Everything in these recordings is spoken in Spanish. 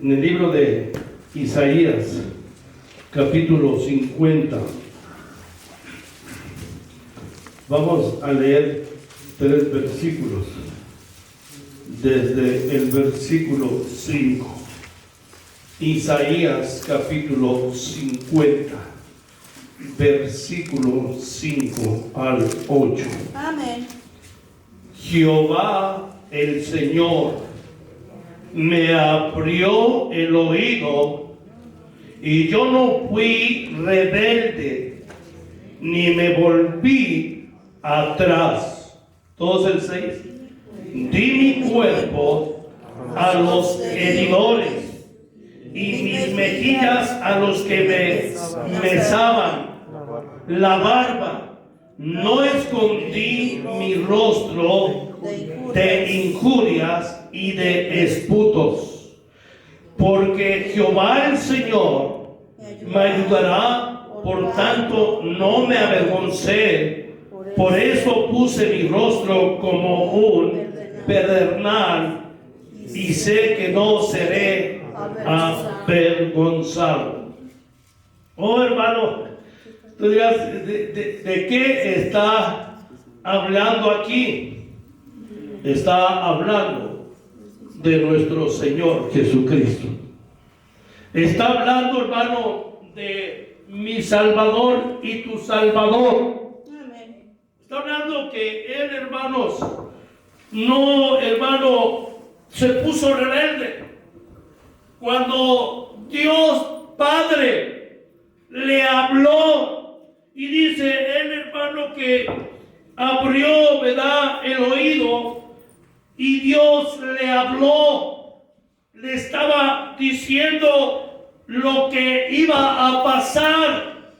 En el libro de Isaías, capítulo 50, vamos a leer 3 versículos, desde el versículo 5. Isaías, capítulo 50, versículo 5 al 8. Amén. Jehová el Señor me abrió el oído, y yo no fui rebelde, ni me volví atrás. Todos el 6. Di mi cuerpo a los heridores, y mis mejillas a los que me mesaban la barba. No escondí mi rostro de injurias y de esputos, porque Jehová el Señor me ayudará, por tanto no me avergoncé. Por eso puse mi rostro como un pedernal, y sé que no seré avergonzado. Oh, hermano, tú dirás, ¿de qué está hablando aquí? Está hablando de nuestro Señor Jesucristo. Está hablando, hermano, de mi Salvador y tu Salvador. Amén. Está hablando que Él, hermanos, no, hermano, se puso rebelde. Cuando Dios Padre le habló, y dice Él, hermano, que abrió, ¿verdad?, el oído, y Dios le habló, le estaba diciendo lo que iba a pasar,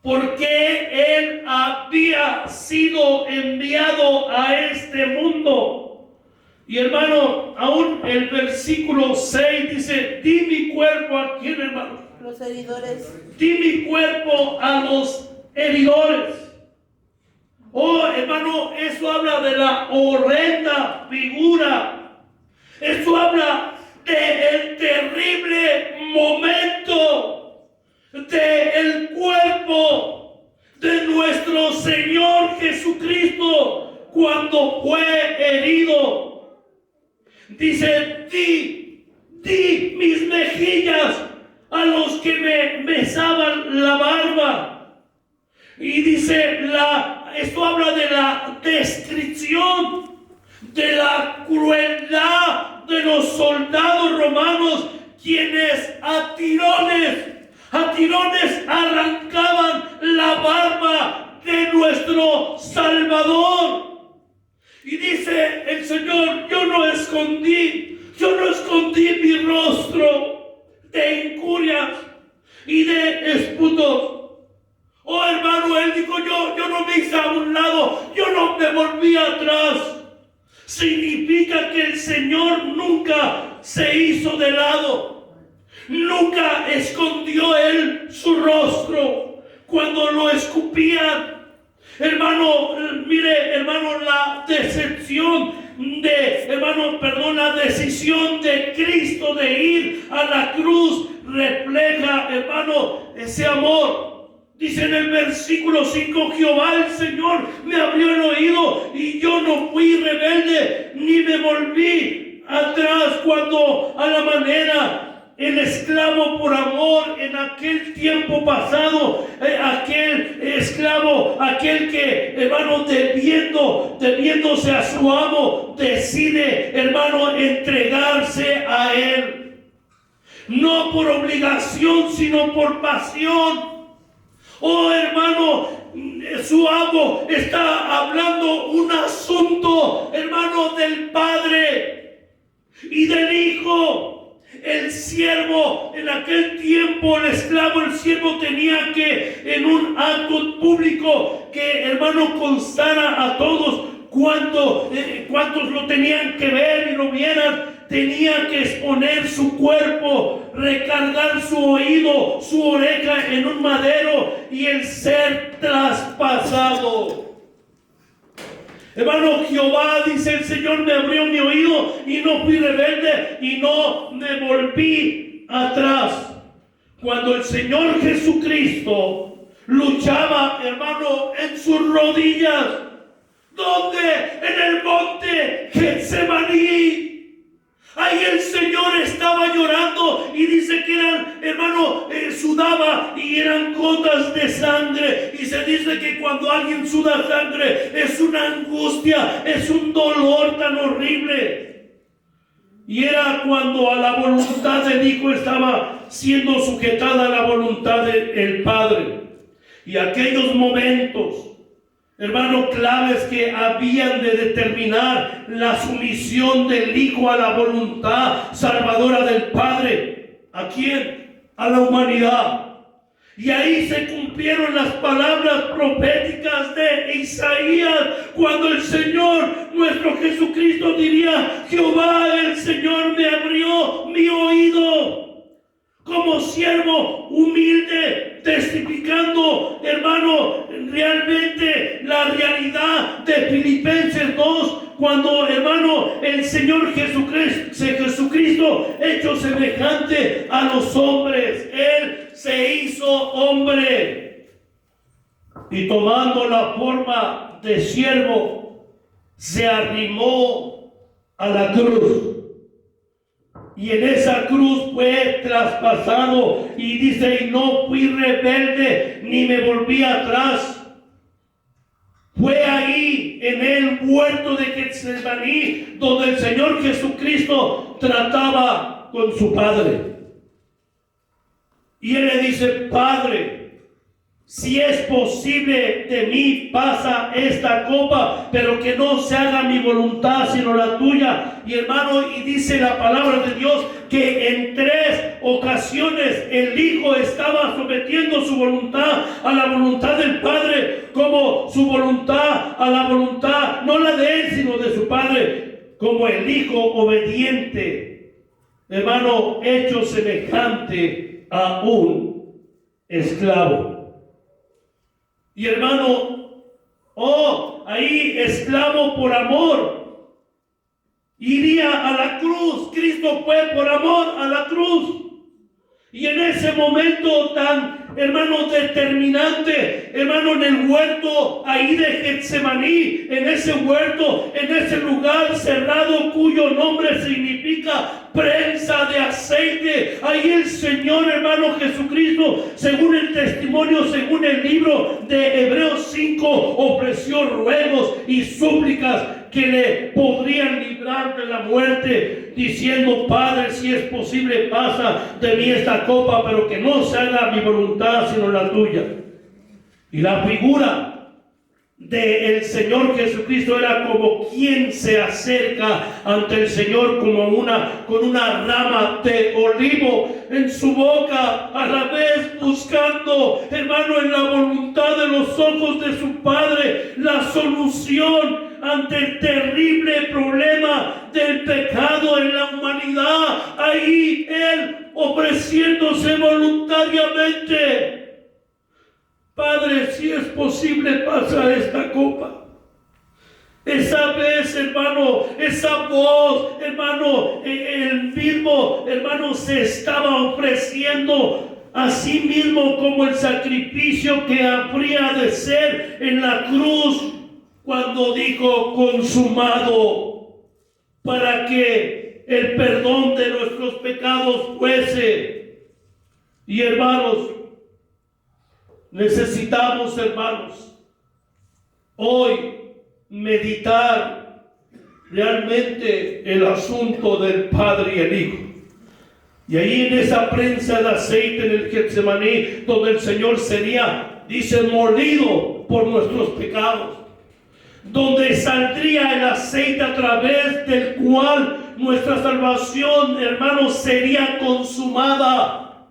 porque Él había sido enviado a este mundo. Y hermano, aún el versículo 6 dice: di mi cuerpo a quién, hermano. Los heridores. Di mi cuerpo a los heridores. Oh, hermano, eso habla de la horrenda figura. Eso habla del terrible momento del cuerpo de nuestro Señor Jesucristo cuando fue herido. Dice: di mis mejillas a los que me besaban la barba. Y dice, esto habla de la descripción de la crueldad de los soldados romanos, quienes a tirones arrancaban la barba de nuestro Salvador. Y dice el Señor: yo no escondí mi rostro de injurias y de esputos. Oh, hermano, Él dijo: yo no me hice a un lado, yo no me volví atrás. Significa que el Señor nunca se hizo de lado, nunca escondió Él su rostro cuando lo escupían. Hermano, mire, hermano, la decisión de Cristo de ir a la cruz refleja, hermano, ese amor. Dice en el versículo 5: Jehová el Señor me abrió el oído, y yo no fui rebelde, ni me volví atrás. Cuando a la manera el esclavo por amor en aquel tiempo pasado, aquel esclavo, aquel que, hermano, debiéndose a su amo, decide, hermano, entregarse a él. No por obligación, sino por pasión. Oh, hermano, su amo está hablando un asunto, hermano, del Padre y del Hijo. El siervo, en aquel tiempo, el esclavo, el siervo tenía que, en un acto público, que, hermano, constara a todos cuantos lo tenían que ver y lo vieran. Tenía que exponer su cuerpo, recargar su oído, su oreja en un madero, y el ser traspasado. Hermano, Jehová, dice el Señor, me abrió mi oído y no fui rebelde y no me volví atrás. Cuando el Señor Jesucristo luchaba, hermano, en sus rodillas, donde en el monte Getsemaní, ahí el Señor estaba llorando y dice que eran, hermano, sudaba y eran gotas de sangre. Y se dice que cuando alguien suda sangre es una angustia, es un dolor tan horrible. Y era cuando a la voluntad del Hijo estaba siendo sujetada a la voluntad del Padre. Y aquellos momentos, hermano, claves que habían de determinar la sumisión del Hijo a la voluntad salvadora del Padre. ¿A quién? A la humanidad. Y ahí se cumplieron las palabras proféticas de Isaías, cuando el Señor, nuestro Jesucristo, diría: Jehová el Señor me abrió mi oído. Como siervo humilde, testificando, hermano, realmente la realidad de Filipenses 2, cuando, hermano, el Señor Jesucristo, hecho semejante a los hombres, Él se hizo hombre y tomando la forma de siervo, se arrimó a la cruz. Y en esa cruz fue traspasado y dice: y no fui rebelde ni me volví atrás. Fue ahí en el huerto de Getsemaní donde el Señor Jesucristo trataba con su Padre. Y Él le dice: Padre, si es posible, de mí pasa esta copa, pero que no se haga mi voluntad sino la tuya. Y hermano, y dice la palabra de Dios que en 3 ocasiones el Hijo estaba sometiendo su voluntad a la voluntad del Padre, como su voluntad a la voluntad, no la de Él, sino de su Padre, como el Hijo obediente, hermano, hecho semejante a un esclavo. Y hermano, ahí esclavo por amor, iría a la cruz. Cristo fue por amor a la cruz. Y en ese momento tan, hermano, determinante, hermano, en el huerto ahí de Getsemaní, en ese huerto, en ese lugar cerrado cuyo nombre significa prensa de aceite, ahí el Señor, hermano Jesucristo, según el testimonio, según el libro de Hebreos 5, ofreció ruegos y súplicas que le podrían librar de la muerte, diciendo: Padre, si es posible, pasa de mí esta copa, pero que no se haga mi voluntad sino la tuya. Y la figura del Señor Jesucristo era como quien se acerca ante el Señor con una rama de olivo en su boca, a la vez buscando, hermano, en la voluntad de los ojos de su Padre, la solución ante el terrible problema del pecado en la humanidad. Ahí Él ofreciéndose voluntariamente: Padre, si es posible, pasa esta copa. Esa vez, hermano, esa voz, hermano, el mismo, hermano, se estaba ofreciendo a sí mismo como el sacrificio que habría de ser en la cruz, cuando dijo: consumado, para que el perdón de nuestros pecados fuese. Y hermanos, necesitamos, hermanos, hoy meditar realmente el asunto del Padre y el Hijo. Y ahí en esa prensa de aceite en el Getsemaní, donde el Señor sería, dice, molido por nuestros pecados, donde saldría el aceite a través del cual nuestra salvación, hermanos, sería consumada.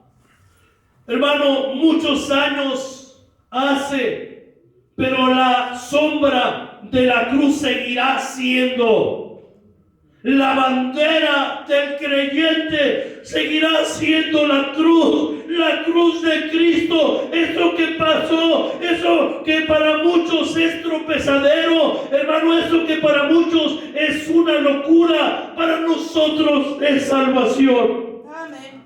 Hermano, muchos años hace, pero la sombra de la cruz seguirá siendo. La bandera del creyente seguirá siendo la cruz de Cristo. Eso que pasó, eso que para muchos es tropezadero, hermano, eso que para muchos es una locura, para nosotros es salvación. Amén.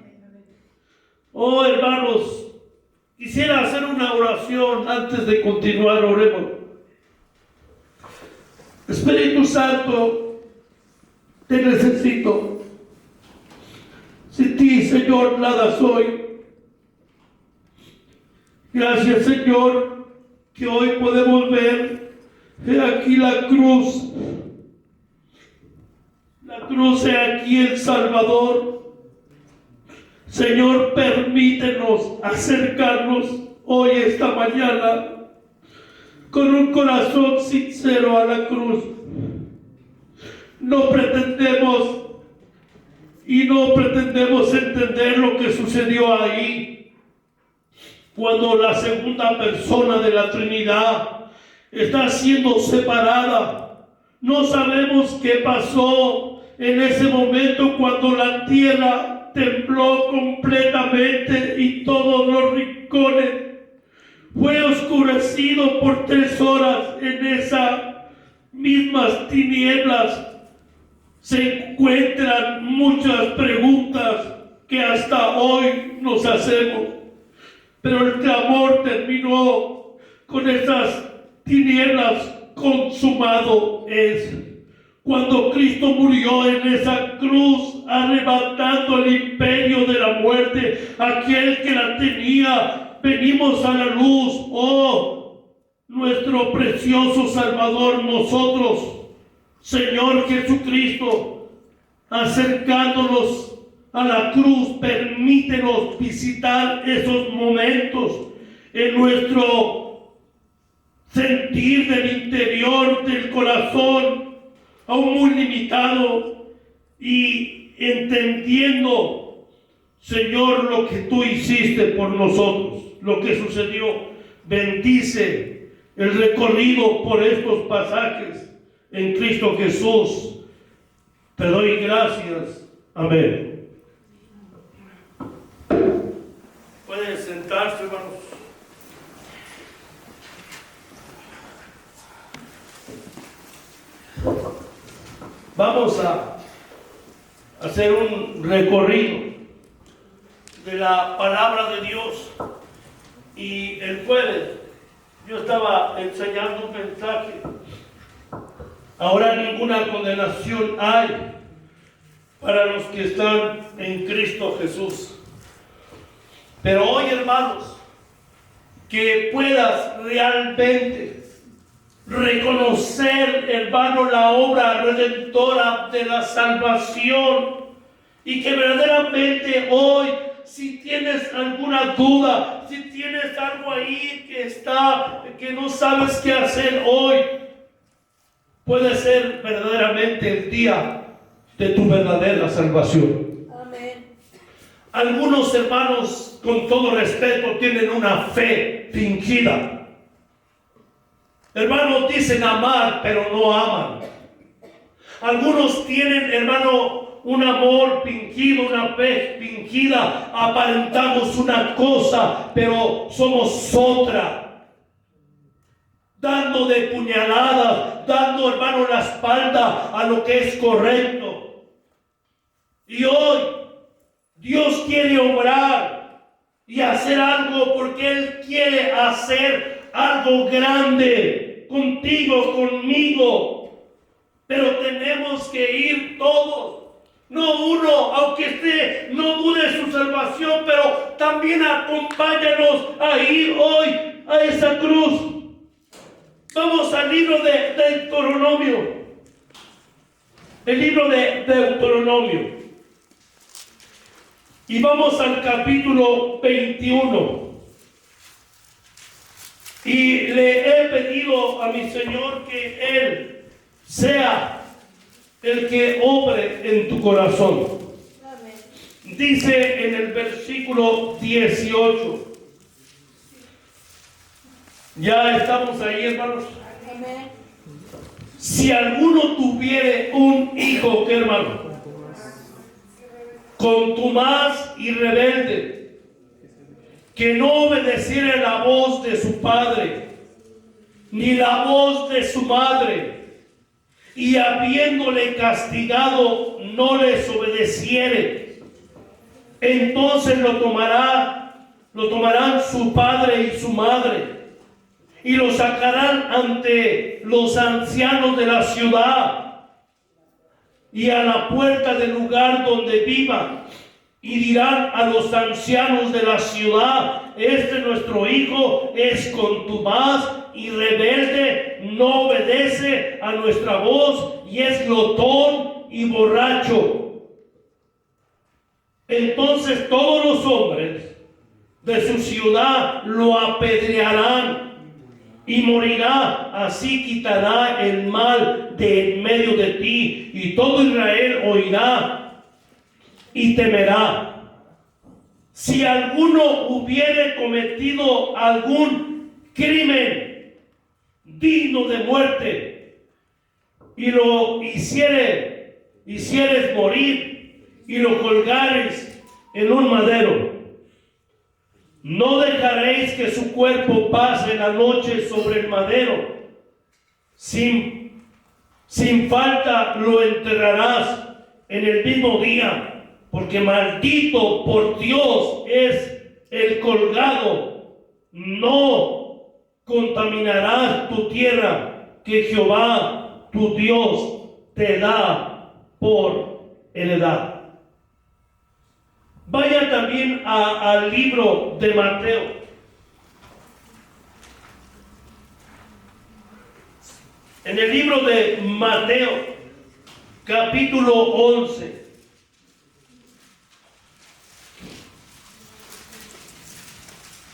Oh, hermanos, quisiera hacer una oración antes de continuar. Oremos. Espíritu Santo, te necesito. Sin ti, Señor, nada soy. Gracias, Señor, que hoy podemos ver aquí la cruz. La cruz es aquí el Salvador. Señor, permítenos acercarnos hoy, esta mañana, con un corazón sincero a la cruz. No pretendemos entender lo que sucedió ahí, cuando la segunda persona de la Trinidad está siendo separada. No sabemos qué pasó en ese momento cuando la tierra tembló completamente y todos los rincones fue oscurecido por 3 horas. En esas mismas tinieblas se encuentran muchas preguntas que hasta hoy nos hacemos. Pero el clamor terminó con esas tinieblas. Consumado es. Cuando Cristo murió en esa cruz, arrebatando el imperio de la muerte, aquel que la tenía, venimos a la luz. Oh, nuestro precioso Salvador, nosotros, Señor Jesucristo, acercándonos a la cruz, permítenos visitar esos momentos en nuestro sentir del interior del corazón, aún muy limitado, y entendiendo, Señor, lo que tú hiciste por nosotros, lo que sucedió. Bendice el recorrido por estos pasajes en Cristo Jesús. Te doy gracias. Amén. Pueden sentarse, hermanos. Vamos a hacer un recorrido de la palabra de Dios. Y el jueves yo estaba enseñando un mensaje. Ahora ninguna condenación hay para los que están en Cristo Jesús. Pero hoy, hermanos, que puedas realmente reconocer, hermano, la obra redentora de la salvación, y que verdaderamente hoy, si tienes alguna duda, si tienes algo ahí que no sabes qué hacer hoy, puede ser verdaderamente el día de tu verdadera salvación. Amén. Algunos hermanos, con todo respeto, tienen una fe fingida. Hermanos, dicen amar, pero no aman. Algunos tienen, hermano, un amor fingido, una fe fingida. Aparentamos una cosa, pero somos otra. Dando de puñaladas, dando, hermano, la espalda a lo que es correcto. Y hoy Dios quiere obrar y hacer algo, porque Él quiere hacer algo grande contigo, conmigo. Pero tenemos que ir todos. No uno, aunque no dude su salvación, pero también acompáñanos a ir hoy a esa cruz. Vamos al libro de Deuteronomio. El libro de Deuteronomio. Y vamos al capítulo 21. Y le he pedido a mi Señor que Él sea el que obre en tu corazón. Amén. Dice en el versículo 18. Ya estamos ahí, hermanos. Amén. Si alguno tuviere un hijo, ¿qué hermano? Contumaz y rebelde, que no obedeciere la voz de su padre, ni la voz de su madre, y habiéndole castigado no les obedeciere, entonces lo tomarán su padre y su madre, y lo sacarán ante los ancianos de la ciudad y a la puerta del lugar donde vivan, y dirán a los ancianos de la ciudad: este nuestro hijo es contumaz y rebelde, no obedece a nuestra voz, y es glotón y borracho. Entonces todos los hombres de su ciudad lo apedrearán y morirá. Así quitará el mal de en medio de ti, y todo Israel oirá y temerá. Si alguno hubiere cometido algún crimen digno de muerte, y lo hicieres morir, y lo colgares en un madero, no dejaréis que su cuerpo pase la noche sobre el madero. Sin falta lo enterrarás en el mismo día, porque maldito por Dios es el colgado. No contaminarás tu tierra que Jehová tu Dios te da por heredad. Vaya también al libro de Mateo. En el libro de Mateo, capítulo 11.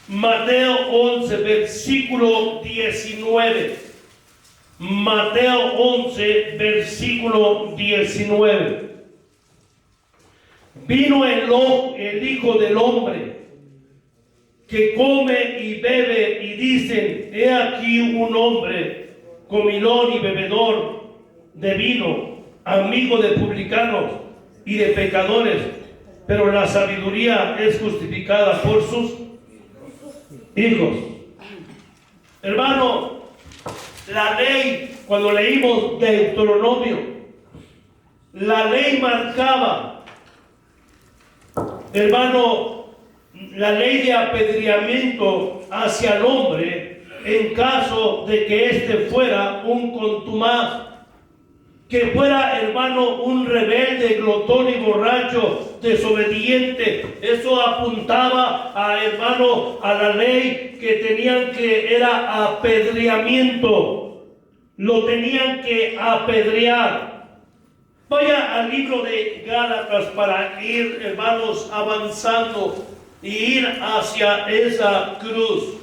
Mateo 11, versículo 19. Mateo 11, versículo 19. Vino el Hijo del Hombre, que come y bebe, y dicen: he aquí un hombre comilón y bebedor de vino, amigo de publicanos y de pecadores, pero la sabiduría es justificada por sus hijos. Hermano, la ley, cuando leímos Deuteronomio, la ley marcaba, hermano, la ley de apedreamiento hacia el hombre en caso de que éste fuera un contumaz, que fuera, hermano, un rebelde, glotón y borracho, desobediente. Eso apuntaba a, hermano, a la ley que tenían que era apedreamiento. Lo tenían que apedrear. Vaya al libro de Gálatas para ir, hermanos, avanzando y ir hacia esa cruz.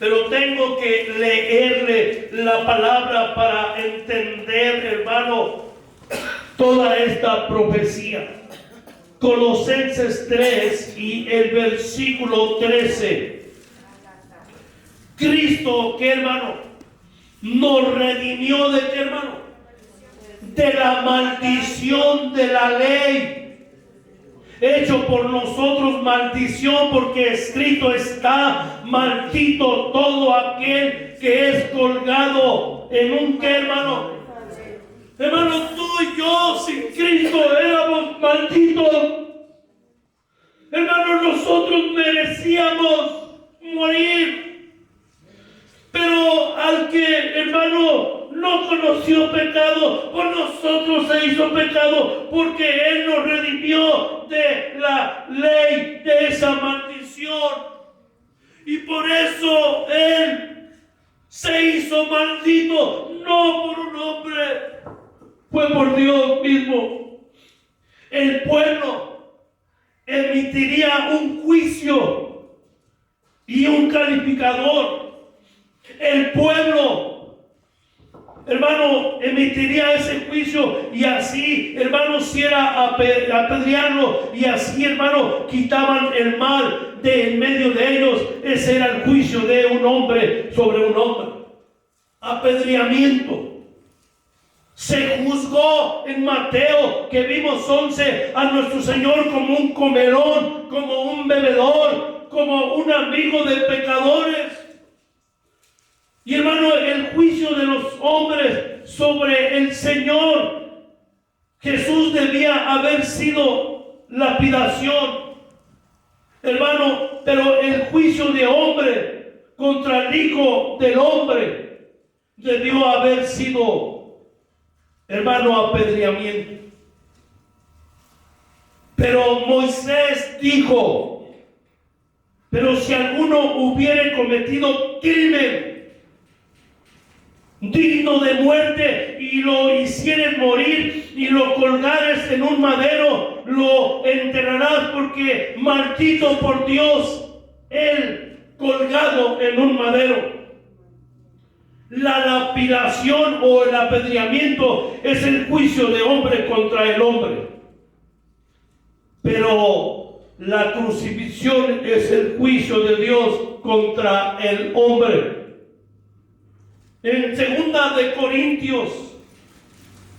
Pero tengo que leerle la palabra para entender, hermano, toda esta profecía. Colosenses 3 y el versículo 13. Cristo, ¿qué, hermano? Nos redimió de qué, hermano? De la maldición de la ley. Hecho por nosotros maldición, porque escrito está: maldito todo aquel que es colgado en un ¿qué, hermano? Hermano, tú y yo sin Cristo éramos malditos. Hermano, nosotros merecíamos morir. Pero al que, hermano, no conoció pecado, por nosotros se hizo pecado, porque Él nos redimió de la ley, de esa maldición. Y por eso Él se hizo maldito, no por un hombre, fue por Dios mismo. El pueblo emitiría un juicio y un calificador. El pueblo, hermano, emitiría ese juicio, y así, hermano, si era apedrearlo, y así, hermano, quitaban el mal de en medio de ellos. Ese era el juicio de un hombre sobre un hombre. Apedreamiento. Se juzgó en Mateo, que vimos 11, a nuestro Señor como un comelón, como un bebedor, como un amigo de pecadores. Y hermano, el juicio de los hombres sobre el Señor Jesús debía haber sido lapidación, hermano, pero el juicio de hombre contra el Hijo del Hombre debió haber sido, hermano, apedreamiento. Pero Moisés dijo: pero si alguno hubiere cometido crimen digno de muerte y lo hicieres morir y lo colgares en un madero, lo enterrarás, porque maldito por Dios él colgado en un madero. La lapidación o el apedreamiento es el juicio de hombre contra el hombre, pero la crucifixión es el juicio de Dios contra el hombre. En 2 de Corintios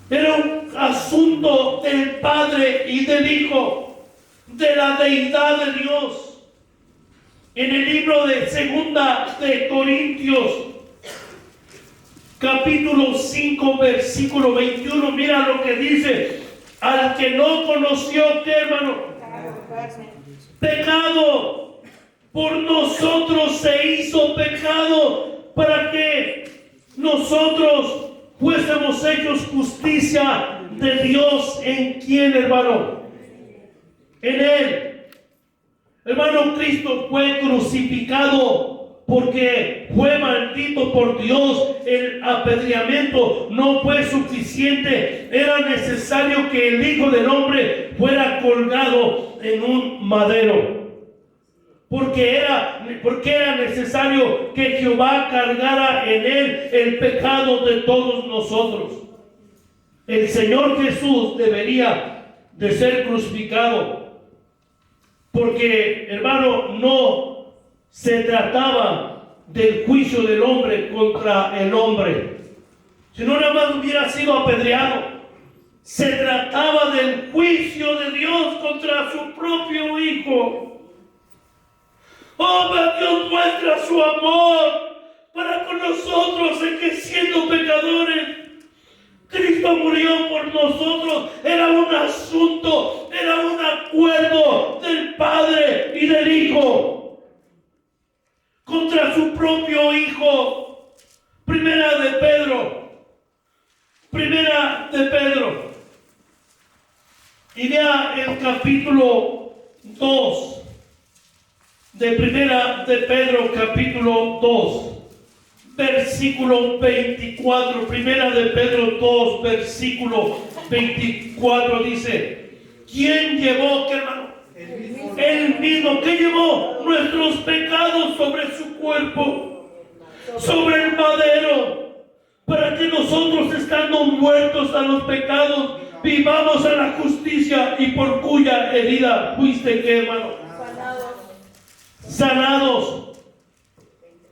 era un asunto del Padre y del Hijo, de la deidad de Dios. En el libro de 2 de Corintios, capítulo 5, versículo 21, mira lo que dice: al que no conoció, ¿qué, hermano? Pecado, por nosotros se hizo pecado, para que nosotros fuésemos hechos justicia de Dios. ¿En quién, hermano? En Él. Hermano, Cristo fue crucificado porque fue maldito por Dios. El apedreamiento no fue suficiente. Era necesario que el Hijo del Hombre fuera colgado en un madero. Porque era necesario que Jehová cargara en él el pecado de todos nosotros. El Señor Jesús debería de ser crucificado, porque, hermano, no se trataba del juicio del hombre contra el hombre, si no nada más hubiera sido apedreado. Se trataba del juicio de Dios contra su propio Hijo. Oh, pero Dios muestra su amor para con nosotros, en que siendo pecadores, Cristo murió por nosotros. Era un asunto, era un acuerdo del Padre y del Hijo contra su propio Hijo. Primera de Pedro. Y vea el capítulo 2. De Primera de Pedro, capítulo 2, versículo 24. Primera de Pedro 2, versículo 24 dice: ¿quién llevó, qué, hermano? Él mismo. ¿Qué llevó? Nuestros pecados sobre su cuerpo, sobre el madero, para que nosotros, estando muertos a los pecados, vivamos a la justicia, y por cuya herida fuiste, ¿qué, hermano? Sanados.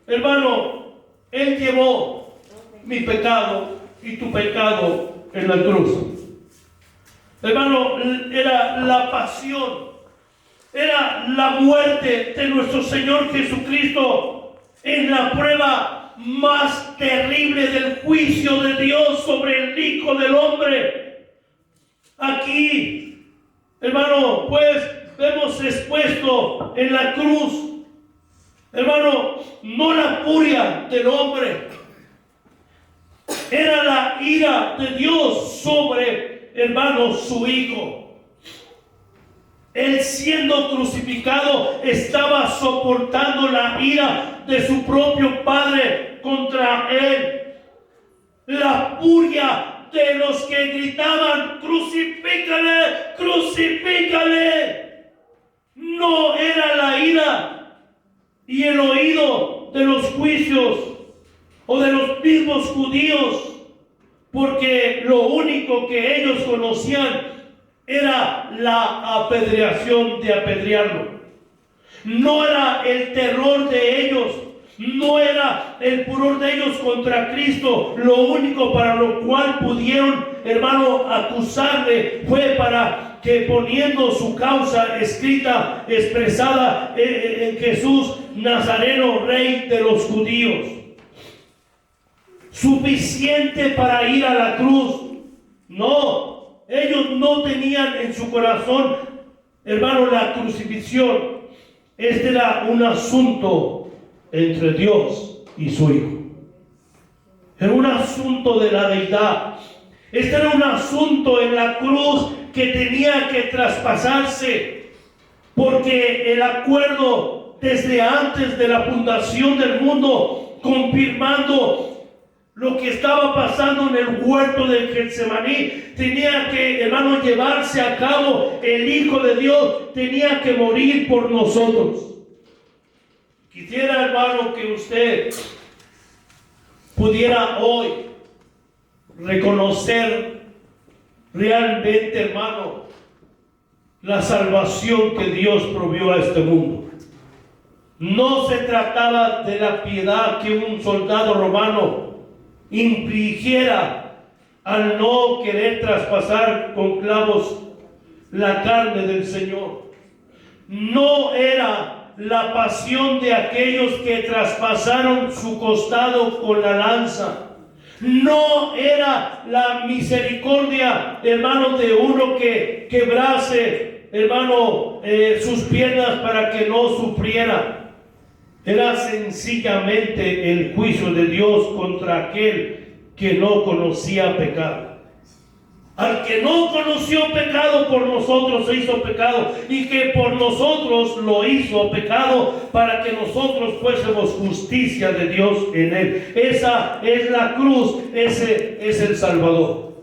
Hermano, Él llevó mi pecado y tu pecado en la cruz. Hermano, era la pasión, era la muerte de nuestro Señor Jesucristo en la prueba más terrible del juicio de Dios sobre el Hijo del Hombre. Aquí, hermano, pues vemos expuesto en la cruz, hermano, no la furia del hombre, era la ira de Dios sobre, hermano, su Hijo. Él, siendo crucificado, estaba soportando la ira de su propio Padre contra él. La furia de los que gritaban: crucifícale, crucifícale. No era la ira y el oído de los juicios o de los mismos judíos, porque lo único que ellos conocían era la apedreación, de apedrearlo. No era el terror de ellos, No era el furor de ellos contra Cristo lo único para lo cual pudieron, hermano, acusarle. Fue para que, poniendo su causa escrita, expresada en Jesús Nazareno, Rey de los judíos, suficiente para ir a la cruz. No, ellos no tenían en su corazón, hermano, la crucifixión. Este era un asunto entre Dios y su Hijo. Era un asunto de la deidad. Este era un asunto en la cruz que tenía que traspasarse, porque el acuerdo desde antes de la fundación del mundo, confirmando lo que estaba pasando en el huerto de Getsemaní, tenía que, hermano, llevarse a cabo. El Hijo de Dios tenía que morir por nosotros. Quisiera, hermano, que usted pudiera hoy reconocer realmente, hermano, la salvación que Dios proveyó a este mundo. No se trataba de la piedad que un soldado romano infligiera al no querer traspasar con clavos la carne del Señor. No era la pasión de aquellos que traspasaron su costado con la lanza. No era la misericordia, hermano, de uno que quebrase, hermano, sus piernas para que no sufriera. Era sencillamente el juicio de Dios contra aquel que no conocía pecado. Al que no conoció pecado, por nosotros se hizo pecado, y que por nosotros lo hizo pecado, para que nosotros fuésemos justicia de Dios en él. Esa es la cruz, ese es el Salvador.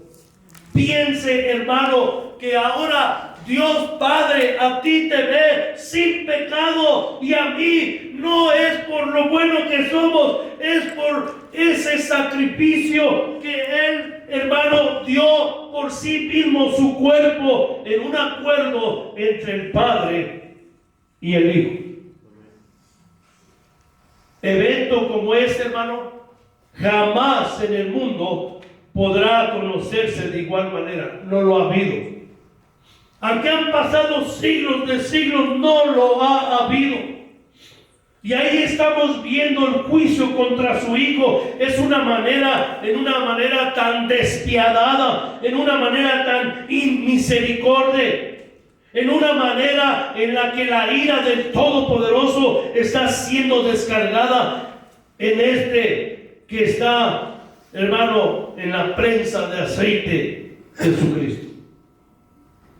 Piense, hermano, que ahora Dios Padre a ti te ve sin pecado, y a mí. No es por lo bueno que somos, es por ese sacrificio que Él, hermano, dio por sí mismo su cuerpo, en un acuerdo entre el Padre y el Hijo. Evento como este, hermano, jamás en el mundo podrá conocerse de igual manera. No lo ha habido. Aunque han pasado siglos de siglos, no lo ha habido. Y ahí estamos viendo el juicio contra su Hijo. Es una manera, en una manera tan despiadada, en una manera tan inmisericordia, en una manera en la que la ira del Todopoderoso está siendo descargada en este que está, hermano, en la prensa de aceite, Jesucristo.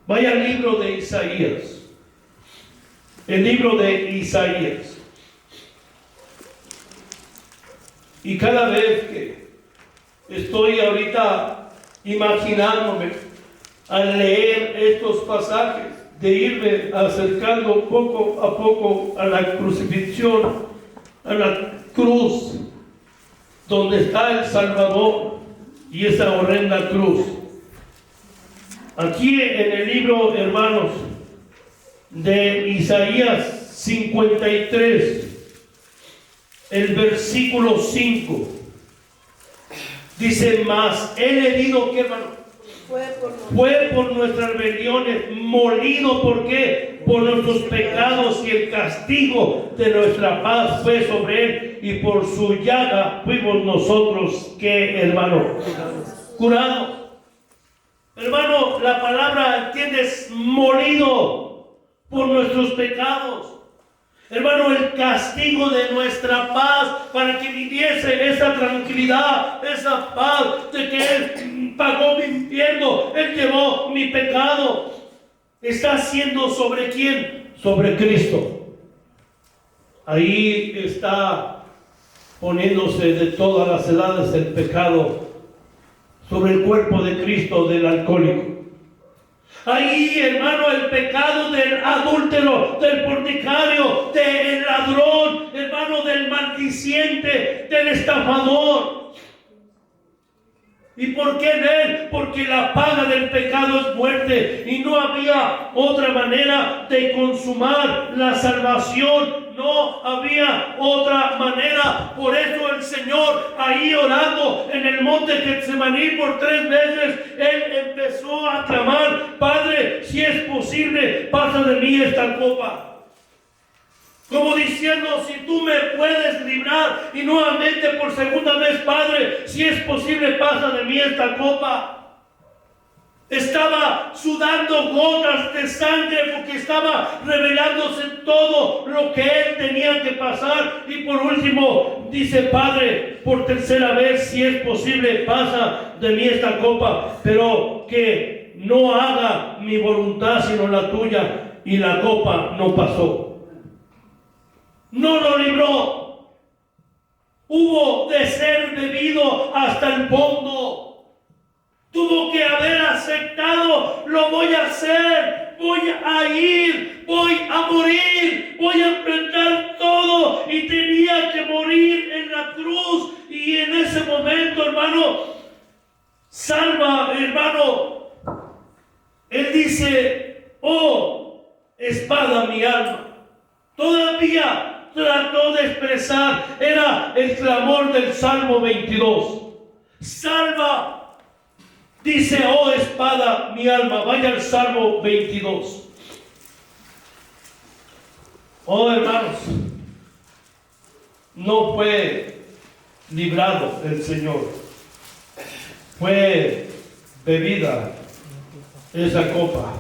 Vaya al libro de Isaías. El libro de Isaías. Y cada vez que estoy ahorita imaginándome al leer estos pasajes, de irme acercando poco a poco a la crucifixión, a la cruz, donde está el Salvador y esa horrenda cruz. Aquí en el libro, hermanos, de Isaías 53, el versículo 5, dice: mas el herido, ¿qué, hermano? Fue por nuestras rebeliones, molido, ¿por qué? Por nuestros pecados, y el castigo de nuestra paz fue sobre él, y por su llaga fuimos nosotros, ¿qué, hermano? Curados. Hermano, la palabra, ¿entiendes? Molido por nuestros pecados. Hermano, el castigo de nuestra paz, para que viviese esa tranquilidad, esa paz de que Él pagó mi infierno, Él llevó mi pecado. Está haciendo sobre quién? Sobre Cristo. Ahí está poniéndose de todas las edades el pecado sobre el cuerpo de Cristo, del alcohólico. Ahí, hermano, el pecado del adúltero, del fornicario, del ladrón, hermano, del maldiciente, del estafador. ¿Y por qué en Él? Porque la paga del pecado es muerte y no había otra manera de consumar la salvación. No había otra manera. Por eso el Señor, ahí orando en el monte Getsemaní por 3 veces, Él empezó a clamar: Padre, si es posible, pasa de mí esta copa. Como diciendo, si tú me puedes librar. Y nuevamente por segunda vez: Padre, si es posible, pasa de mí esta copa. Estaba sudando gotas de sangre porque estaba revelándose todo lo que él tenía que pasar. Y por último dice: Padre, por tercera vez, si es posible, pasa de mí esta copa, pero que no haga mi voluntad sino la tuya. Y la copa no pasó. No lo libró. Hubo de ser bebido hasta el fondo. Tuvo que haber aceptado: lo voy a hacer, voy a ir, voy a morir, voy a enfrentar todo. Y tenía que morir en la cruz. Y en ese momento, hermano, salva, hermano. Él dice: oh, espada mi alma. Todavía trató de expresar, era el clamor del Salmo 22. Salva. Dice: oh espada mi alma. Vaya al Salmo 22. Oh hermanos, no fue librado el Señor. Fue bebida esa copa.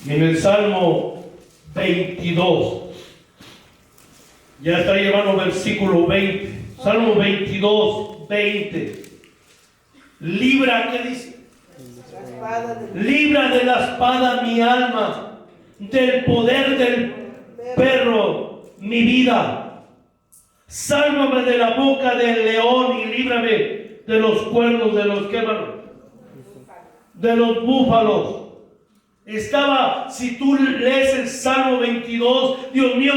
Y en el Salmo 22, ya está llevando versículo 20. Salmo 22, 20. Libra, ¿qué dice? Libra de la espada mi alma, del poder del perro mi vida. Sálvame de la boca del león y líbrame de los cuernos de los de los búfalos. Estaba, si tú lees el Salmo 22, Dios mío,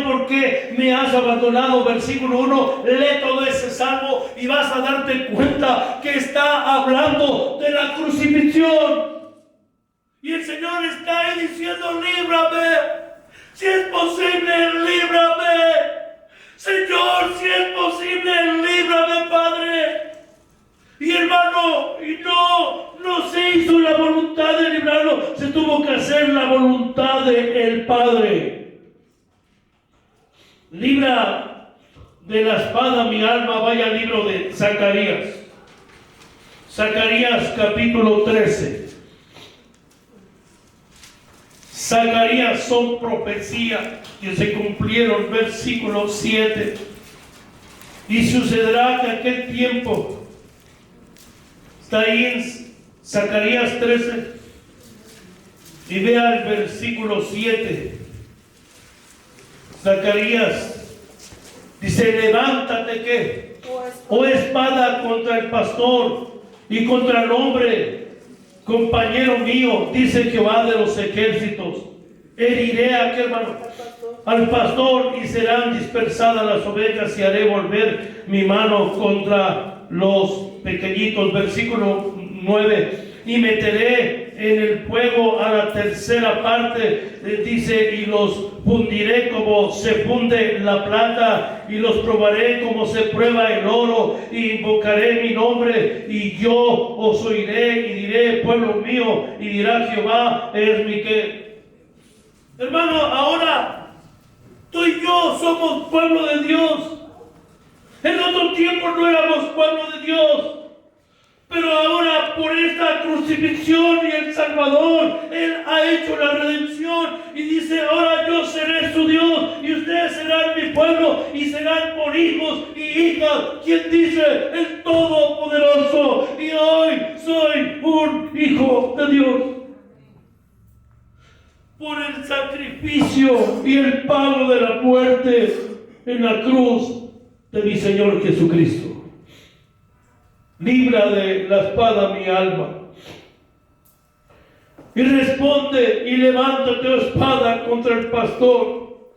¿por qué me has abandonado? Versículo 1, lee todo ese Salmo y vas a darte cuenta que está hablando de la crucifixión. Y el Señor está ahí diciendo: líbrame, si es posible, líbrame. Señor, si es posible, líbrame, Padre. Y hermano, y no se hizo la voluntad de librarlo, se tuvo que hacer la voluntad del Padre. Libra de la espada mi alma. Vaya al libro de Zacarías. Zacarías capítulo 13. Zacarías son profecías que se cumplieron. Versículo 7. Y sucederá que aquel tiempo, está ahí en Zacarías 13, y vea el versículo 7. Zacarías dice: levántate, ¿qué? Oh espada, contra el pastor y contra el hombre, compañero mío, dice Jehová de los ejércitos. Heriré a aquel hermano, al pastor, y serán dispersadas las ovejas, y haré volver mi mano contra los pequeñitos. Versículo 9. Y meteré en el fuego a la tercera parte, dice, y los fundiré como se funde la plata, y los probaré como se prueba el oro, y invocaré mi nombre, y yo os oiré, y diré: pueblo mío, y dirá Jehová es mi que. Hermano, ahora tú y yo somos pueblo de Dios. En otro tiempo no éramos pueblo de Dios. Pero ahora, por esta crucifixión y el Salvador, Él ha hecho la redención. Y dice: ahora yo seré su Dios y ustedes serán mi pueblo y serán por hijos y hijas. ¿Quién dice? El Todopoderoso. Y hoy soy un hijo de Dios. Por el sacrificio y el pago de la muerte en la cruz de mi Señor Jesucristo. Libra de la espada mi alma. Y responde: y levántate, oh espada, contra el pastor.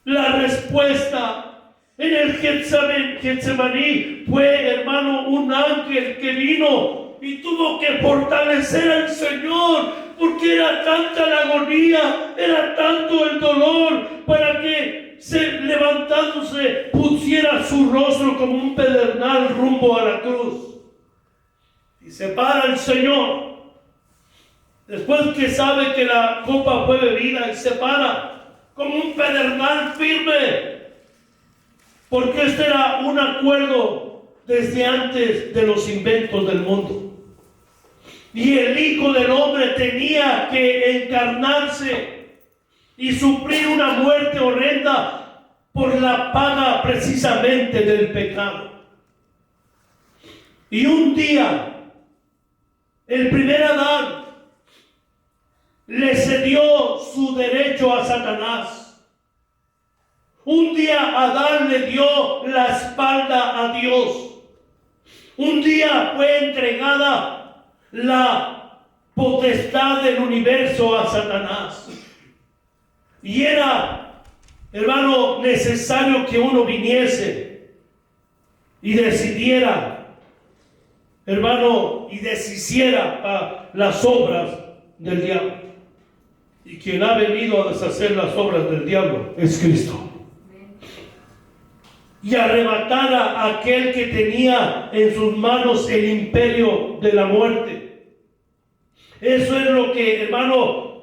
La respuesta En el Getsemaní fue, hermano, un ángel que vino y tuvo que fortalecer al Señor, porque era tanta la agonía, era tanto el dolor, para que levantándose pusiera su rostro como un pedernal rumbo a la cruz. Y se para el Señor, después que sabe que la copa fue bebida, y se para como un pedernal firme, porque este era un acuerdo desde antes de los inventos del mundo. Y el Hijo del Hombre tenía que encarnarse y sufrir una muerte horrenda por la paga precisamente del pecado. Y un día, el primer Adán le cedió su derecho a Satanás. Un día Adán le dio la espalda a Dios. Un día fue entregada la potestad del universo a Satanás. Y era, hermano, necesario que uno viniese y decidiera, hermano, y deshiciera las obras del diablo. Y quien ha venido a deshacer las obras del diablo es Cristo. Y arrebatar a aquel que tenía en sus manos el imperio de la muerte. Eso es lo que, hermano,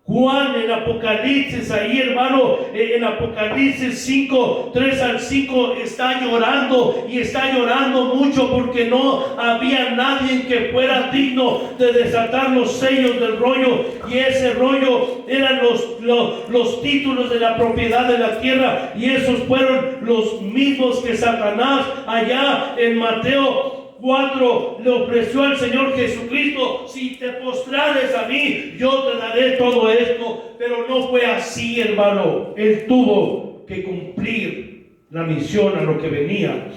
Juan en Apocalipsis, ahí, hermano, en Apocalipsis 5, 3 al 5, está llorando, y está llorando mucho porque no había nadie que fuera digno de desatar los sellos del rollo. Y ese rollo eran los títulos de la propiedad de la tierra, y esos fueron los mismos que Satanás allá en Mateo 4 le ofreció al Señor Jesucristo: si te postrares a mí, yo te daré todo esto. Pero no fue así, hermano. Él tuvo que cumplir la misión a lo que venía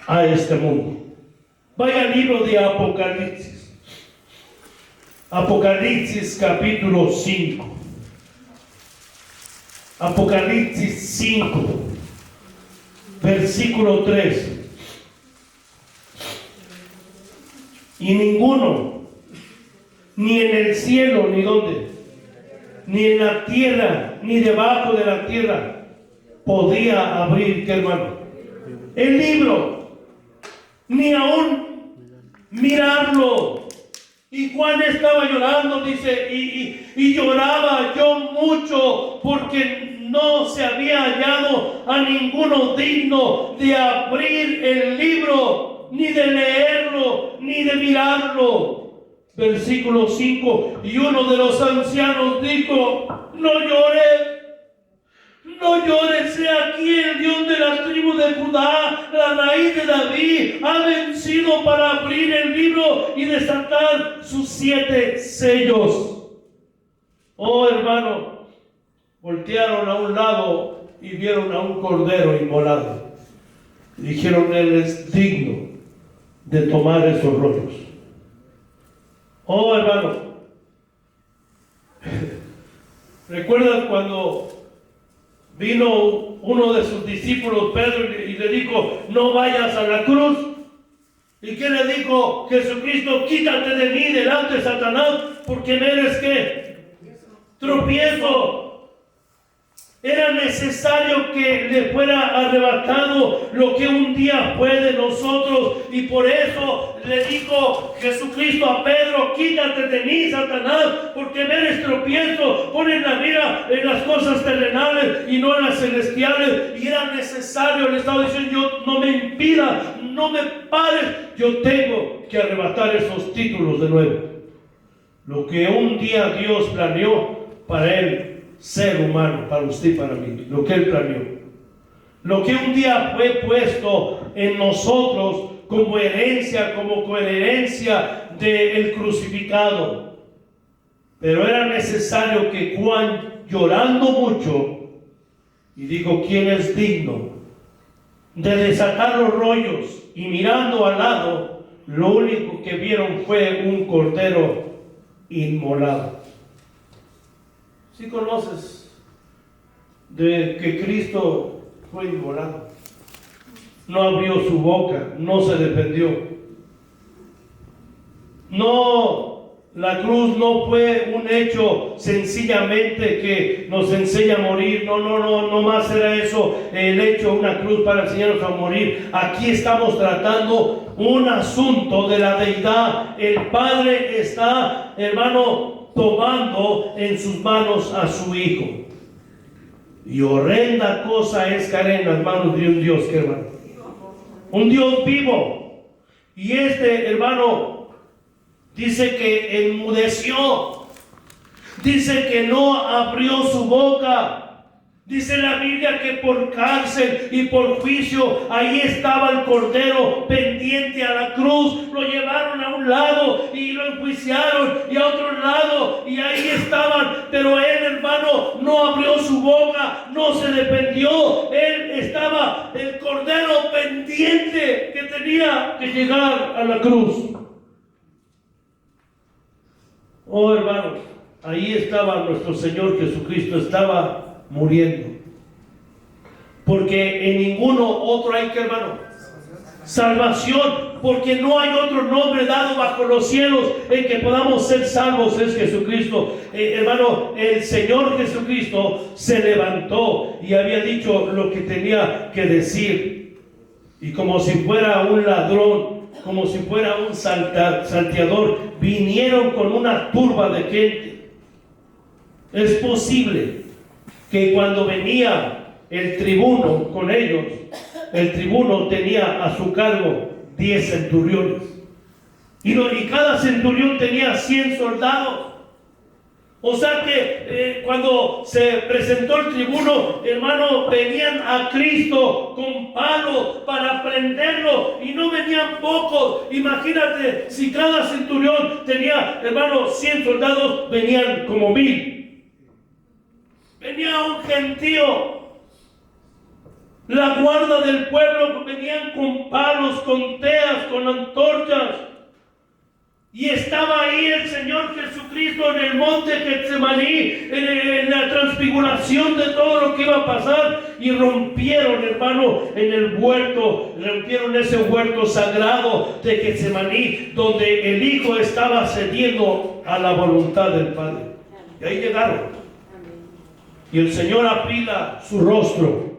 a este mundo. Vaya al libro de Apocalipsis. Apocalipsis capítulo 5. Apocalipsis 5, versículo 3. Y ninguno, ni en el cielo, ni donde, ni en la tierra, ni debajo de la tierra, podía abrir, ¿qué, hermano? El libro, ni aún mirarlo. Y Juan estaba llorando, dice, y lloraba yo mucho, porque no se había hallado a ninguno digno de abrir el libro, ni de leerlo, ni de mirarlo. Versículo 5. Y uno de los ancianos dijo: no llores, he aquí el Dios de la tribu de Judá, la raíz de David, ha vencido para abrir el libro y desatar sus 7 sellos. Oh, hermano, voltearon a un lado y vieron a un cordero inmolado. Dijeron: él es digno de tomar esos rollos. Oh, hermano, ¿recuerdas cuando vino uno de sus discípulos, Pedro, y le dijo: no vayas a la cruz? ¿Y qué le dijo Jesucristo? Quítate de mí, delante de Satanás, porque me eres, ¿qué? Tropiezo. Era necesario que le fuera arrebatado lo que un día fue de nosotros. Y por eso le dijo Jesucristo a Pedro: quítate de mí, Satanás, porque me eres tropiezo. Pones la mira en las cosas terrenales y no en las celestiales. Y era necesario, le estaba diciendo yo: no me impidas, no me pares, yo tengo que arrebatar esos títulos de nuevo. Lo que un día Dios planeó para él, ser humano, para usted y para mí, lo que él planeó, lo que un día fue puesto en nosotros como herencia, como coherencia del crucificado. Pero era necesario que Juan, llorando mucho, y dijo: ¿quién es digno de desatar los rollos? Y mirando al lado, lo único que vieron fue un cordero inmolado. ¿Sí conoces de que Cristo fue inmolado? no abrió su boca, no se defendió. No, la cruz no fue un hecho sencillamente que nos enseña a morir. No más era eso el hecho, una cruz para enseñarnos a morir. Aquí estamos tratando un asunto de la deidad. El Padre está, hermano, tomando en sus manos a su Hijo. Y horrenda cosa es caer en las manos de un Dios, que hermano, un Dios vivo. Y hermano, dice que enmudeció, dice que no abrió su boca. Dice la Biblia que por cárcel y por juicio, ahí estaba el Cordero pendiente a la cruz. Lo llevaron a un lado y lo enjuiciaron, y a otro lado, y ahí estaban. Pero él, hermano, no abrió su boca, no se defendió. Él estaba, el Cordero pendiente, que tenía que llegar a la cruz. Oh, hermanos, ahí estaba nuestro Señor Jesucristo, estaba muriendo. Porque en ninguno otro hay, que hermano, salvación, porque no hay otro nombre dado bajo los cielos en que podamos ser salvos, es Jesucristo. Hermano, el Señor Jesucristo se levantó y había dicho lo que tenía que decir, y como si fuera un ladrón, como si fuera un salteador, vinieron con una turba de gente. Es posible que cuando venía el tribuno con ellos, el tribuno tenía a su cargo 10 centuriones, y cada centurión tenía 100 soldados. O sea que cuando se presentó el tribuno, hermano, venían a Cristo con palos para prenderlo, y no venían pocos. Imagínate, si cada centurión tenía, hermano, 100 soldados, venían como 1000. Venía un gentío. La guarda del pueblo venían con palos, con teas, con antorchas. Y estaba ahí el Señor Jesucristo en el monte Getsemaní, en la transfiguración de todo lo que iba a pasar. Y rompieron, hermano, en el huerto, rompieron ese huerto sagrado de Getsemaní, donde el Hijo estaba cediendo a la voluntad del Padre. Y ahí llegaron. Y el Señor apila su rostro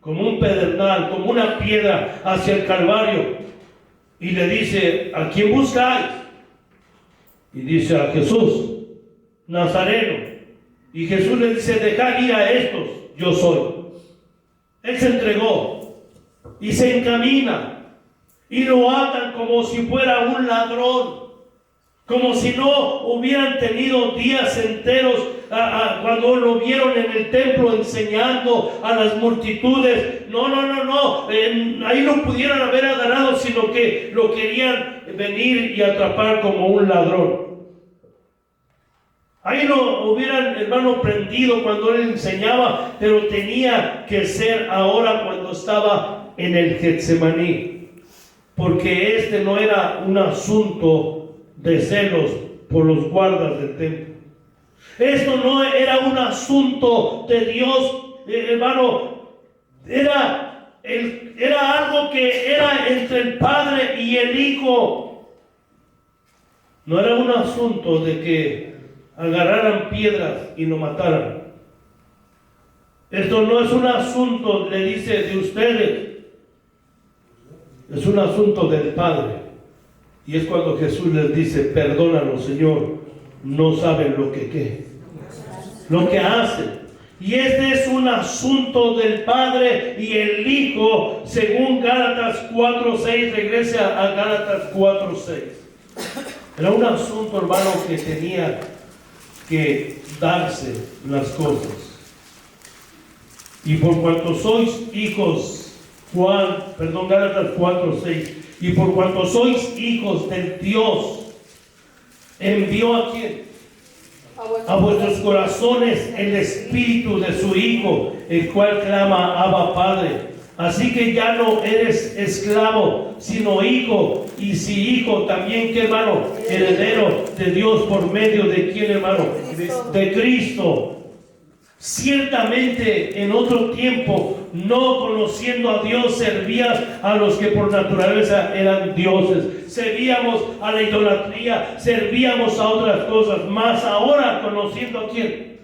como un pedernal, como una piedra hacia el Calvario, y le dice: ¿a quién buscáis? Y dice: a Jesús Nazareno. Y Jesús le dice: dejad ir a estos, yo soy. Él se entregó y se encamina, y lo atan como si fuera un ladrón, como si no hubieran tenido días enteros cuando lo vieron en el templo enseñando a las multitudes. Ahí no pudieran haber agarrado, sino que lo querían venir y atrapar como un ladrón. Ahí lo hubieran, hermano, prendido cuando él enseñaba, pero tenía que ser ahora cuando estaba en el Getsemaní, porque no era un asunto de celos por los guardas del templo. Esto no era un asunto de Dios, hermano. Era algo que era entre el Padre y el Hijo. No era un asunto de que agarraran piedras y lo mataran. Esto no es un asunto, le dice, de ustedes. Es un asunto del Padre. Y es cuando Jesús les dice: perdónanos, Señor, no saben lo que hacen. Y este es un asunto del Padre y el Hijo, según Gálatas 4:6. Regrese a Gálatas 4:6. Era un asunto, hermano, que tenía que darse las cosas. Y por cuanto sois hijos, Gálatas 4:6. Y por cuanto sois hijos del Dios, envió ¿a quién? A vuestros corazones el Espíritu de su Hijo, el cual clama: Abba, Padre. Así que ya no eres esclavo, sino hijo. Y si hijo, también, ¿qué, hermano? Heredero de Dios, por medio de quién, hermano? De Cristo. Ciertamente en otro tiempo, no conociendo a Dios, servías a los que por naturaleza eran dioses. Servíamos a la idolatría, servíamos a otras cosas. Mas ahora, conociendo a quién,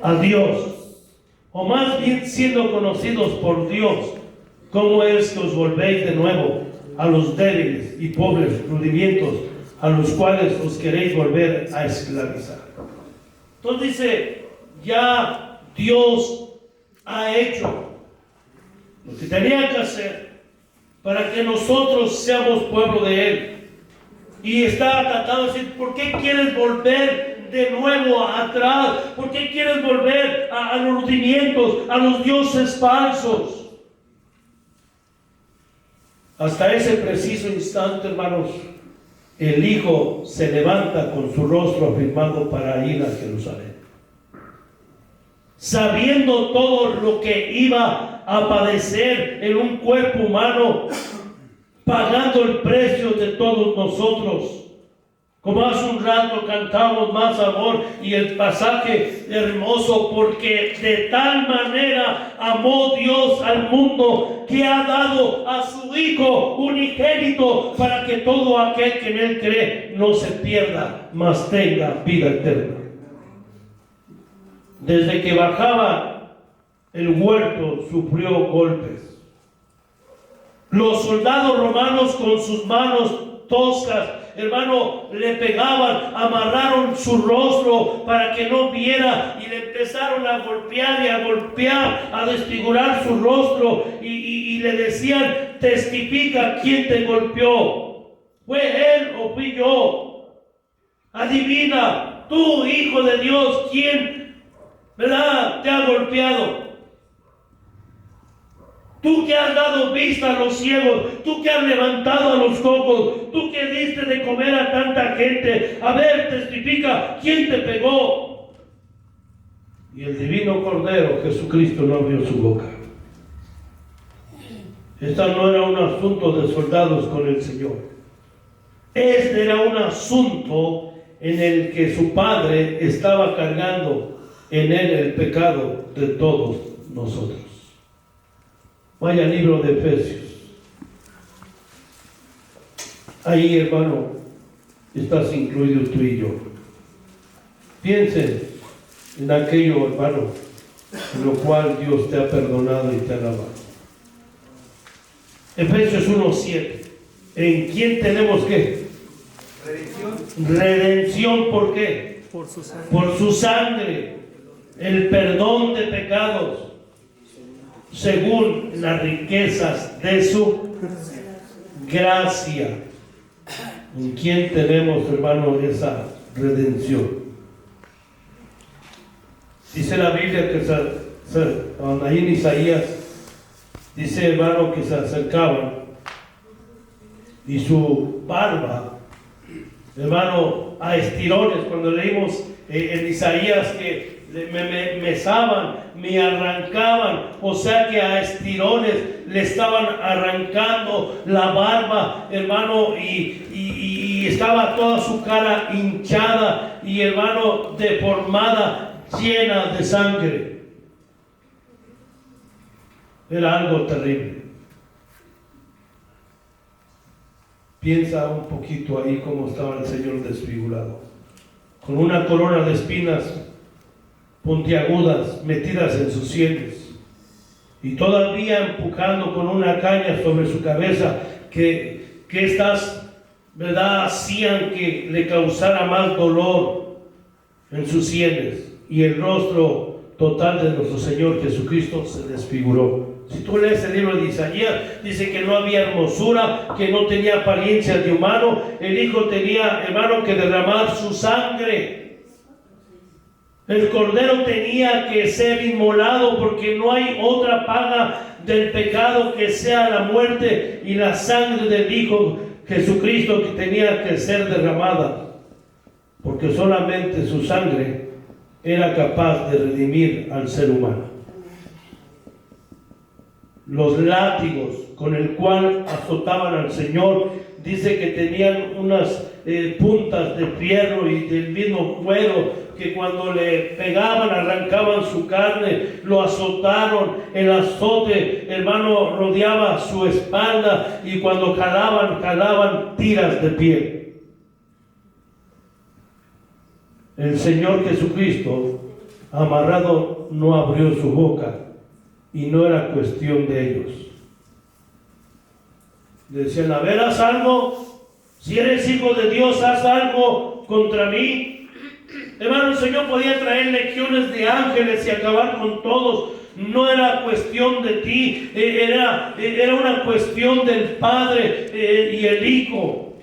a Dios, o más bien siendo conocidos por Dios, ¿cómo es que os volvéis de nuevo a los débiles y pobres rudimientos a los cuales os queréis volver a esclavizar? Entonces dice, ya Dios ha hecho lo que tenía que hacer para que nosotros seamos pueblo de Él. Y está tratando de decir, ¿por qué quieres volver de nuevo atrás? ¿Por qué quieres volver a los rudimientos, a los dioses falsos? Hasta ese preciso instante, hermanos, el Hijo se levanta con su rostro afirmado para ir a Jerusalén, sabiendo todo lo que iba a padecer en un cuerpo humano, pagando el precio de todos nosotros. Como hace un rato cantamos Más amor, y el pasaje hermoso, porque de tal manera amó Dios al mundo que ha dado a su Hijo unigénito, para que todo aquel que en Él cree no se pierda, mas tenga vida eterna. Desde que bajaba el huerto sufrió golpes. Los soldados romanos con sus manos toscas, hermano, le pegaban, amarraron su rostro para que no viera, y le empezaron a golpear y a golpear, a desfigurar su rostro, y le decían, testifica quién te golpeó, ¿fue él o fui yo? Adivina, tú, Hijo de Dios, ¿quién, verdad, te ha golpeado? Tú que has dado vista a los ciegos, tú que has levantado a los cojos, tú que diste de comer a tanta gente, a ver, testifica, ¿quién te pegó? Y el divino Cordero, Jesucristo, no abrió su boca. Esta no era un asunto de soldados con el Señor. Este era un asunto en el que su Padre estaba cargando en él el pecado de todos nosotros. Vaya al libro de Efesios. Ahí, hermano, estás incluido tú y yo. Piensen en aquello, hermano, en lo cual Dios te ha perdonado y te ha lavado. Efesios 1:7. ¿En quién tenemos qué? Redención. ¿Por qué? Por su sangre. El perdón de pecados, según las riquezas de su gracia. ¿En quién tenemos, hermano, esa redención? Dice la Biblia que ahí en Isaías dice, hermano, que se acercaban y su barba, hermano, a estirones. Cuando leímos en Isaías que me mesaban, me arrancaban, o sea que a estirones le estaban arrancando la barba, hermano, y estaba toda su cara hinchada y, hermano, deformada, llena de sangre. Era algo terrible. Piensa un poquito ahí cómo estaba el Señor desfigurado, con una corona de espinas puntiagudas metidas en sus sienes, y todavía empujando con una caña sobre su cabeza, que estas, ¿verdad?, hacían que le causara más dolor en sus sienes, y el rostro total de nuestro Señor Jesucristo se desfiguró. Si tú lees el libro de Isaías, dice que no había hermosura, que no tenía apariencia de humano. El Hijo tenía, hermano, que derramar su sangre. El Cordero tenía que ser inmolado, porque no hay otra paga del pecado que sea la muerte, y la sangre del Hijo Jesucristo que tenía que ser derramada, porque solamente su sangre era capaz de redimir al ser humano. Los látigos con el cual azotaban al Señor, dice que tenían unas puntas de fierro y del mismo cuero, que cuando le pegaban arrancaban su carne, lo azotaron, el azote, hermano, rodeaba su espalda, y cuando jalaban tiras de piel. El Señor Jesucristo, amarrado, no abrió su boca, y no era cuestión de ellos. Decían: a ver, haz algo, si eres hijo de Dios, haz algo contra mí. Hermano, el Señor podía traer legiones de ángeles y acabar con todos. No era cuestión de ti, era una cuestión del Padre y el Hijo,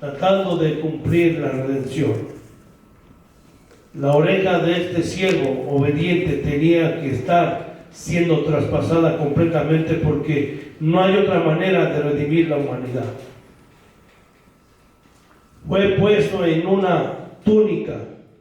tratando de cumplir la redención. La oreja de este siervo obediente tenía que estar siendo traspasada completamente, porque no hay otra manera de redimir la humanidad. Fue puesto en una túnica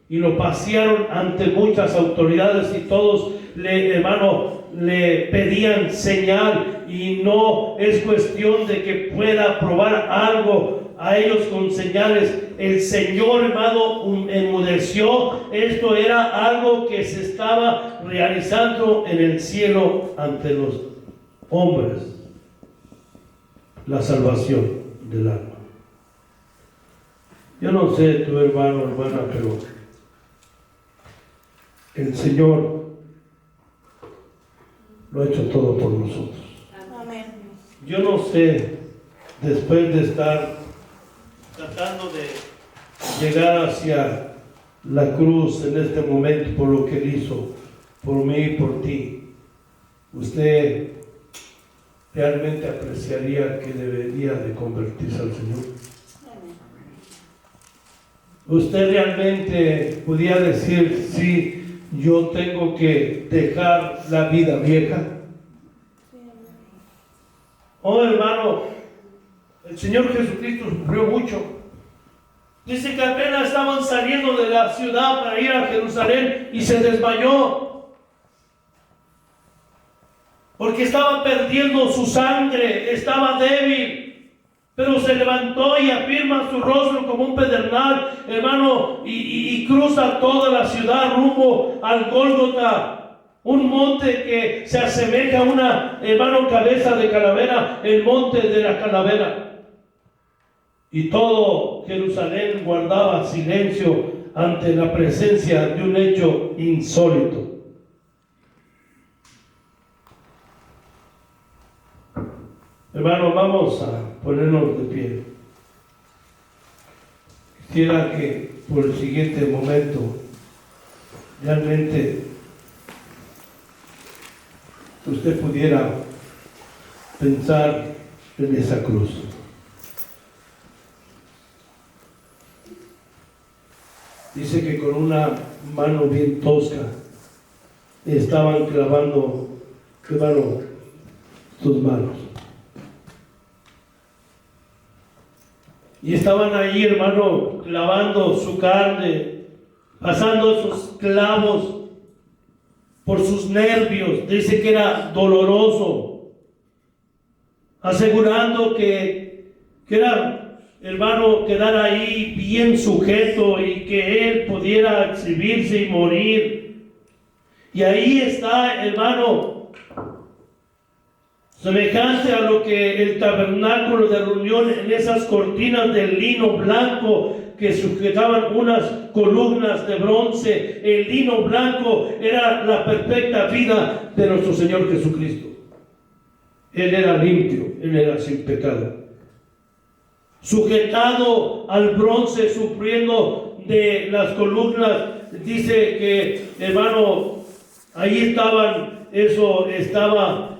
y lo pasearon ante muchas autoridades, y todos le pedían señal, y no es cuestión de que pueda probar algo a ellos con señales. El Señor, hermano, enmudeció. Esto era algo que se estaba realizando en el cielo ante los hombres, la salvación del alma. Yo no sé tu hermano, hermana, pero el Señor lo ha hecho todo por nosotros. Amén. Yo no sé, después de estar tratando de llegar hacia la cruz en este momento, por lo que Él hizo por mí y por ti, usted realmente apreciaría que debería de convertirse al Señor. Usted realmente podía decir: sí, yo tengo que dejar la vida vieja. Oh, hermano, el Señor Jesucristo sufrió mucho. Dice que apenas estaban saliendo de la ciudad para ir a Jerusalén y se desmayó, porque estaba perdiendo su sangre, estaba débil. Pero se levantó y afirma su rostro como un pedernal, hermano, y cruza toda la ciudad rumbo al Gólgota, un monte que se asemeja a una, hermano, cabeza de calavera, el monte de la calavera. Y todo Jerusalén guardaba silencio ante la presencia de un hecho insólito. Hermano, vamos a ponernos de pie. Quisiera que por el siguiente momento realmente usted pudiera pensar en esa cruz. Dice que con una mano bien tosca estaban clavando, hermano, sus manos. Y estaban ahí, hermano, clavando su carne, pasando sus clavos por sus nervios. Dice que era doloroso, asegurando que era, hermano, quedar ahí bien sujeto y que él pudiera exhibirse y morir. Y ahí está, hermano, semejante a lo que el tabernáculo de reunión, en esas cortinas de lino blanco que sujetaban unas columnas de bronce. El lino blanco era la perfecta vida de nuestro Señor Jesucristo. Él era limpio, Él era sin pecado. Sujetado al bronce, sufriendo de las columnas, dice que, hermano, ahí estaba,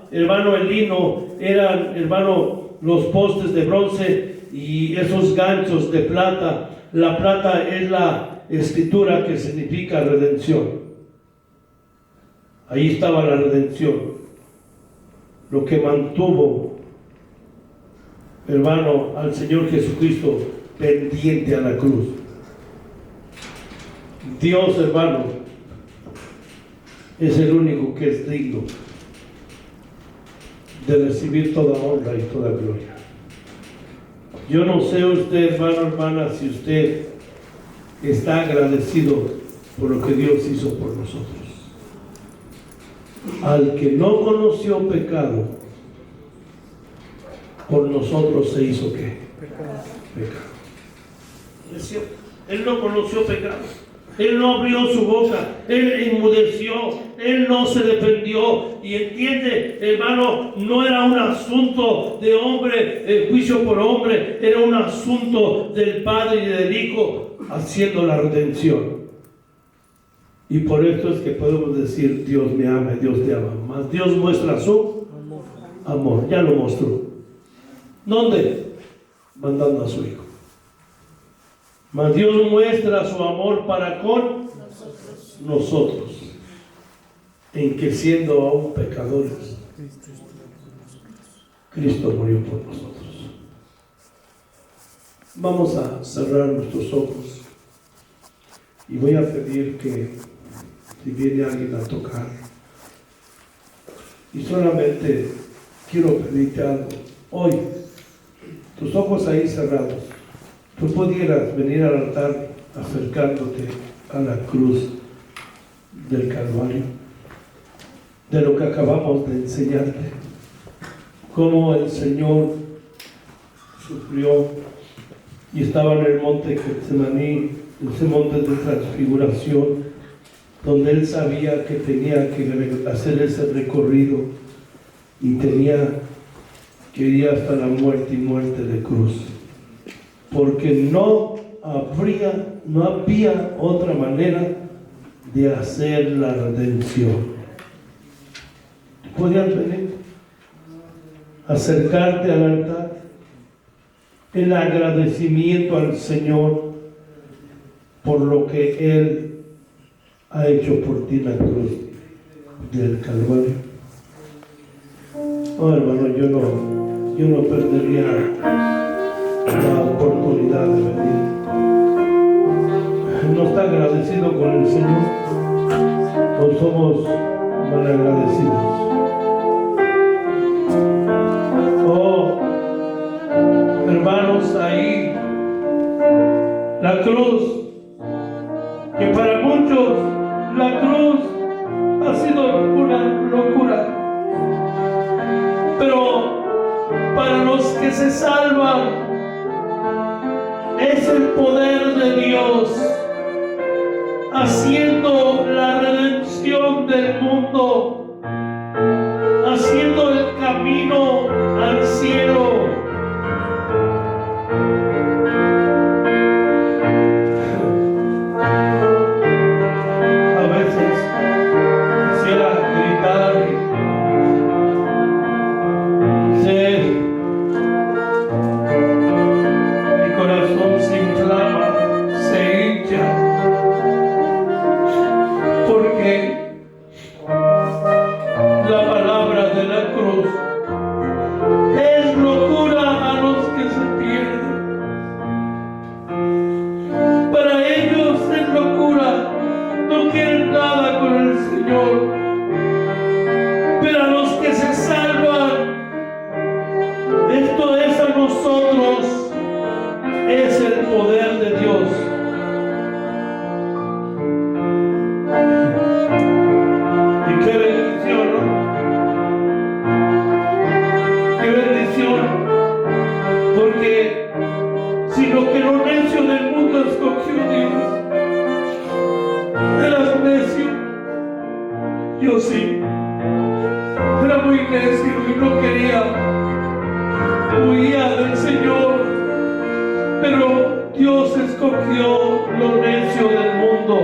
hermano, el lino, eran, hermano, los postes de bronce y esos ganchos de plata. La plata es la escritura que significa redención. Ahí estaba la redención, lo que mantuvo, hermano, al Señor Jesucristo pendiente a la cruz. Dios, hermano, es el único que es digno de recibir toda honra y toda gloria. Yo no sé usted, hermano, hermana, si usted está agradecido por lo que Dios hizo por nosotros. Al que no conoció pecado, por nosotros se hizo ¿qué? Pecado. Es cierto. Él no conoció pecado. Él no abrió su boca. Él enmudeció. Él no se defendió. Y entiende, hermano, no era un asunto de hombre, juicio por hombre. Era un asunto del Padre y del Hijo haciendo la redención. Y por esto es que podemos decir, Dios me ama y Dios te ama. Mas Dios muestra su amor. Ya lo mostró. ¿Dónde? Mandando a su Hijo. Mas Dios muestra su amor para con nosotros, en que siendo aún pecadores, Cristo murió por nosotros. Vamos a cerrar nuestros ojos y voy a pedir que si viene alguien a tocar, y solamente quiero pedirte algo hoy, tus ojos ahí cerrados. Tú pudieras venir al altar acercándote a la cruz del Calvario, de lo que acabamos de enseñarte, cómo el Señor sufrió y estaba en el monte Getsemaní, ese monte de transfiguración, donde Él sabía que tenía que hacer ese recorrido y tenía que ir hasta la muerte y muerte de cruz. Porque no había otra manera de hacer la redención. Podías venir, acercarte al altar, el agradecimiento al Señor por lo que Él ha hecho por ti en la cruz del Calvario. Oh, hermano, yo no perdería la oportunidad de venir. ¿No está agradecido con el Señor? ¿O somos malagradecidos? Oh, hermanos, ahí la cruz, que para muchos la cruz ha sido una locura, pero para los que se salvan es el poder de Dios haciendo la redención del mundo, haciendo el camino al cielo. A veces quisiera gritar, mi corazón se inflama, se hincha, porque la palabra de la cruz es locura a los que se pierden. Para ellos es locura, no quieren nada con el Señor. Pero a los que se salvan, esto es a nosotros, es el poder de Dios. Y qué bendición, ¿no? Qué bendición, porque si lo que lo necio del mundo escogió Dios, eras necio, yo sí, era muy necio y no quería, huía del Señor, pero Dios escogió lo necio del mundo